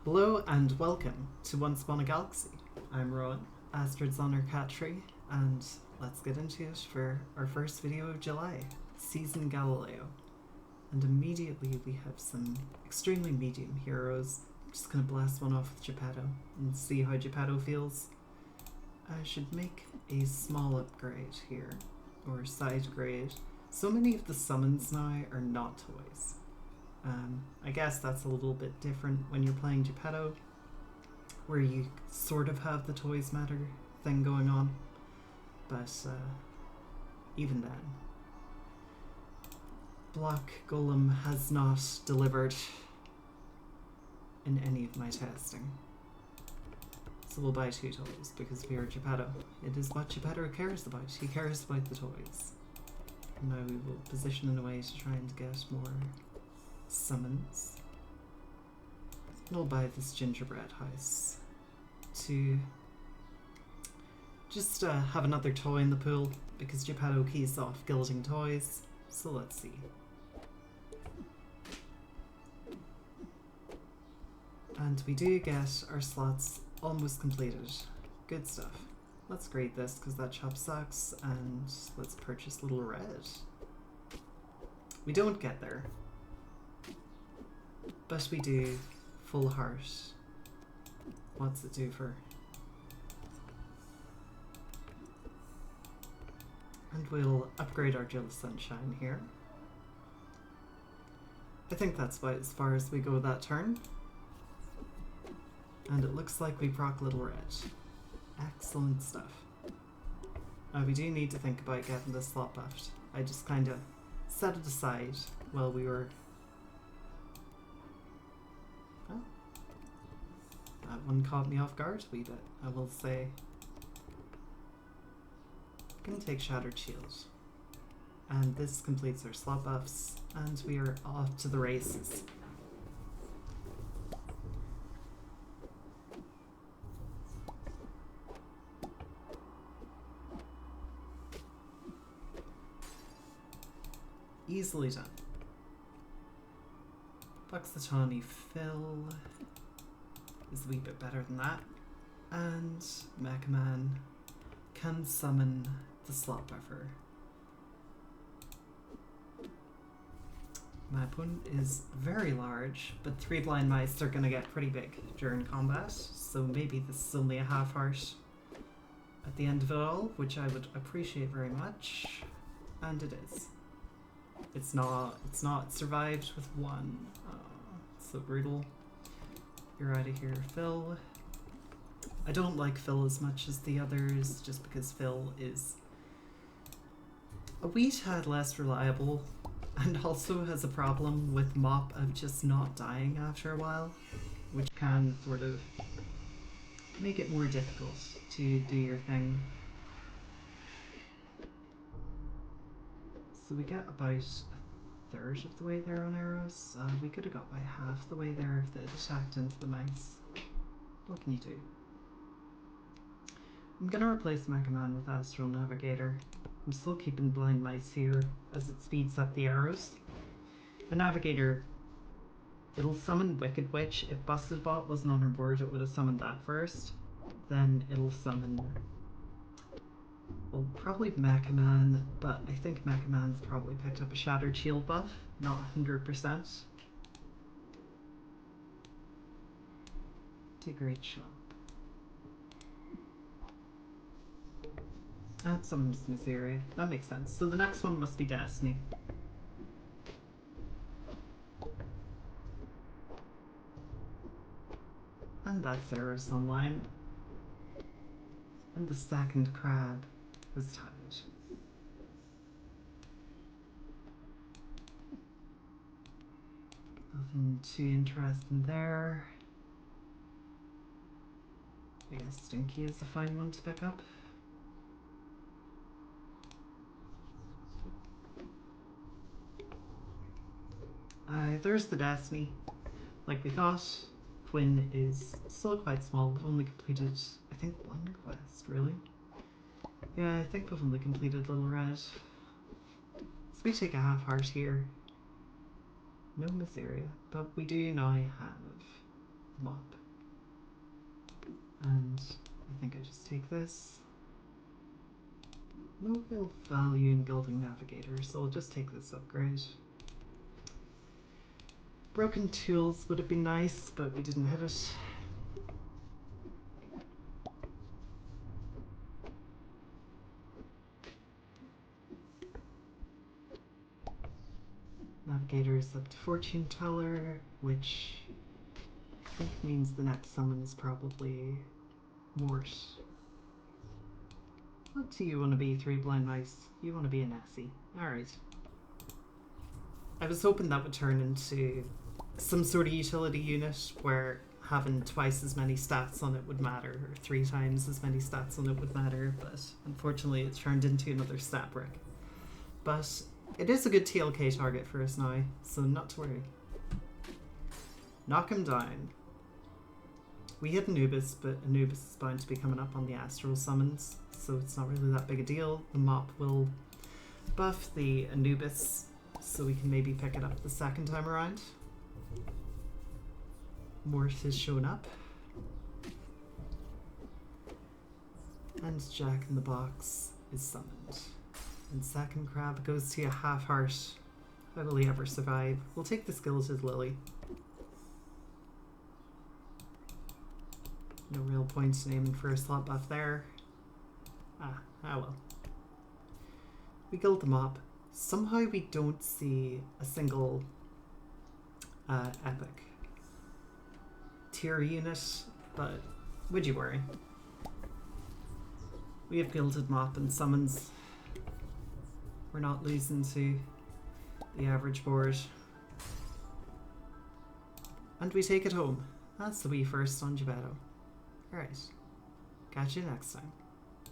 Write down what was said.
Hello and welcome to Once Upon a Galaxy. I'm Rowan, Astrid's on her cat tree, and let's get into it for our first video of July, Season Galelio. And immediately we have some extremely medium heroes. I'm just gonna blast one off with Gepetto and see how Gepetto feels. I should make a small upgrade here, or side grade. So many of the summons now are not toys. I guess that's a little bit different when you're playing Gepetto, where you sort of have the toys matter thing going on, but even then, Block Golem has not delivered in any of my testing. So we'll buy 2 toys because we are Gepetto. It is what Gepetto cares about. He cares about the toys. And now we will position in a way to try and get more summons. And I'll buy this gingerbread house to just have another toy in the pool because Gepetto keys off gilding toys. So let's see. And we do get our slots almost completed. Good stuff. Let's grade this because that chop sucks, and let's purchase Little Red. We don't get there, but we do Full Heart. What's it do for? And we'll upgrade our Jill Sunshine here. I think that's about as far as we go that turn. And it looks like we proc Little Red. Excellent stuff. We do need to think about getting this slot buffed. I just kind of set it aside while we were... Oh. That one caught me off guard a wee bit, I will say. I'm gonna take Shattered Shield. And this completes our slot buffs, and we are off to the races. Easily done. Puxatawny Phil is a wee bit better than that. And Mecha Man can summon the slot buffer. My opponent is very large, but 3 blind mice are going to get pretty big during combat, so maybe this is only a half heart at the end of it all, which I would appreciate very much. And it is. It's not survived with 1. Oh, it's so brutal. You're out of here, Phil. I don't like Phil as much as the others, just because Phil is a wee tad less reliable, and also has a problem with Mop of just not dying after a while, which can sort of make it more difficult to do your thing. So we get about 1/3 of the way there on arrows. We could have got by half the way there if they had attacked into the mice. What can you do? I'm gonna replace Mecha Man with Astral Navigator. I'm still keeping blind mice here as it speeds up the arrows. The Navigator, it'll summon Wicked Witch. If Busted Bot wasn't on her board, it would have summoned that first. Then it'll summon, well, probably Mecha Man, but I think Mecha Man's probably picked up a Shattered Shield buff, not 100%. To Great Shop. That summons Miseria. That makes sense. So the next one must be Destiny. And that's Eris Online. And the second crab is tied. Nothing too interesting there. I guess Stinky is a fine one to pick up. There's the Destiny. Like we thought, Quinn is still quite small. We've only completed, I think, 1 quest, really. Yeah, I think we've only completed Little Red. So we take a half heart here. No Miseria, but we do now have Mop. take this. No real value in building navigators, so I'll just take this upgrade. Broken tools would have been nice, but we didn't hit it. Navigators up to fortune teller, which I think means the next summon is probably Morse. What do you want to be, Three Blind Mice? You want to be a Nessie. Alright. I was hoping that would turn into some sort of utility unit where having twice as many stats on it would matter, or 3 times as many stats on it would matter, but unfortunately it's turned into another stat brick. But it is a good TLK target for us now, so not to worry. Knock him down. We hit Anubis, but Anubis is bound to be coming up on the Astral Summons, so it's not really that big a deal. The mop will buff the Anubis, so we can maybe pick it up the second time around. Morse has shown up. And Jack in the Box is summoned. And second crab goes to a half heart. How will he ever survive? We'll take the Skeleted Lily. No real point in aiming for a slot buff there. Ah well. We killed the mob. Somehow we don't see a single epic tier unit, but would you worry? We have Gilded Mop and summons. We're not losing to the average board. And we take it home. That's the wee first on Gepetto. Alright. Catch you next time.